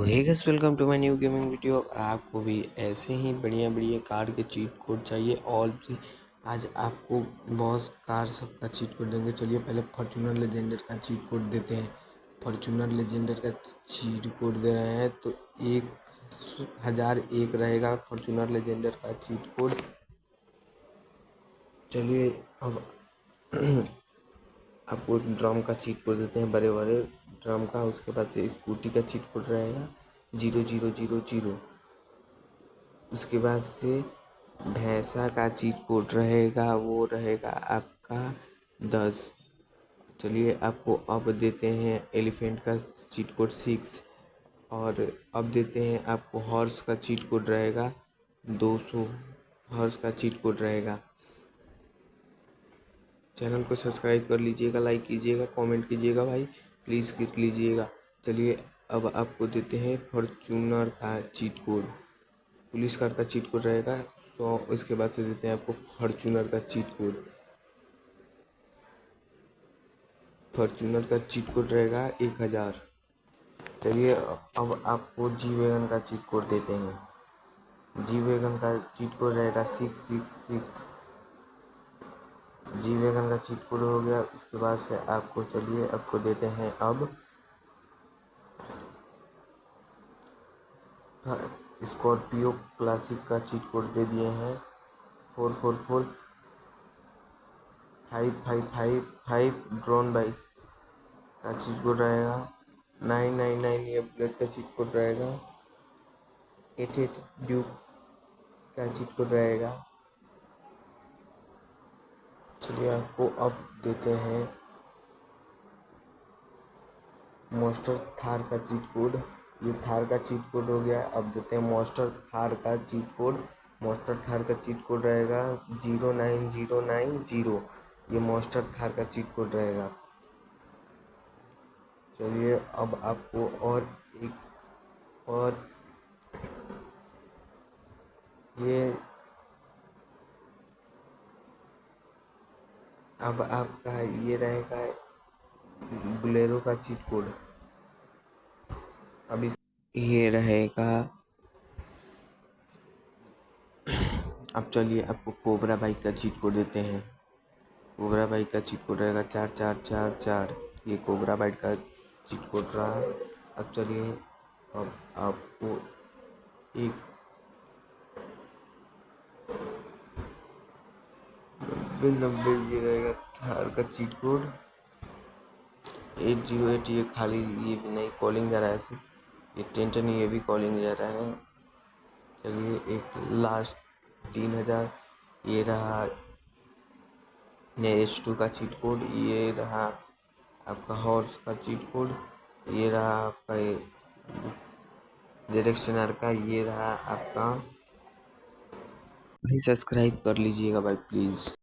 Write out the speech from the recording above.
Hey guys, welcome to my new gaming video. आपको भी ऐसे ही बढ़िया बढ़िया कार के चीट कोड चाहिए और भी आज आपको बहुत कार सब का चीट कोड देंगे। चलिए पहले फॉर्च्यूनर लेजेंडर का चीट कोड देते हैं। फॉर्च्यूनर लेजेंडर का चीट कोड दे रहे हैं तो 1001 रहेगा फॉर्च्यूनर लेजेंडर का चीट कोड। चलिए अब आपको एक ड्रम का चीट कोड देते हैं, बड़े बड़े ड्रम का। उसके बाद से स्कूटी का चीट कोड रहेगा 0000। उसके बाद से भैंसा का चीट कोड रहेगा, वो रहेगा आपका 10। चलिए आपको अब देते हैं एलिफेंट का चीट कोड 6। और अब देते हैं आपको हॉर्स का चीट कोड रहेगा 200। हॉर्स का चीट कोड रहेगा। चैनल को सब्सक्राइब कर लीजिएगा, लाइक कीजिएगा, कमेंट कीजिएगा भाई, प्लीज़ क्लिक लीजिएगा। चलिए अब आपको देते हैं फॉर्च्यूनर का चीट कोड। पुलिस कार का चीट कोड रहेगा 100। इसके बाद से देते हैं आपको फॉर्च्यूनर का चीट कोड। फॉर्च्यूनर का चीट कोड रहेगा 1000। चलिए अब आपको जी वैगन का चीट कोड देते हैं। जी वैगन का चीट कोड रहेगा 666। जी वैगन का चीट कोड हो गया। उसके बाद से आपको चलिए आपको देते हैं अब स्कॉर्पियो क्लासिक का चीट कोड दे दिए हैं 444555 ड्रोन बाइक का चीट कोड रहेगा 999। ये बुलेट का चीट कोड रहेगा 88 ड्यूक का चीट कोड रहेगा। चलिए आपको अब देते हैं मॉन्स्टर थार का चीट कोड। ये थार का चीट कोड हो गया। अब देते हैं मॉन्स्टर थार का चीट कोड। मॉन्स्टर थार का चीट कोड रहेगा 09090। ये मॉन्स्टर थार का चीट कोड रहेगा। चलिए अब आपको और ये अब आपका ये रहेगा बोलेरो का चीट कोड। अब ये रहेगा। अब चलिए आपको कोबरा बाइक का चीट कोड देते हैं। कोबरा बाइक का चीट कोड रहेगा 4444। ये कोबरा बाइक का चीट कोड रहा। अब चलिए अब आपको एक 90 ये रहेगा थार का चीट कोड 808। ये खाली ये भी नहीं कॉलिंग जा रहा है सिर्फ। ये 10 ये भी कॉलिंग जा रहा है। चलिए एक लास्ट 3000 ये रहा H2 का चीट कोड। ये रहा आपका हॉर्स का चीट कोड। ये रहा आपका जेरेक्शनर का। ये रहा आपका। भाई सब्सक्राइब कर लीजिएगा भाई प्लीज़।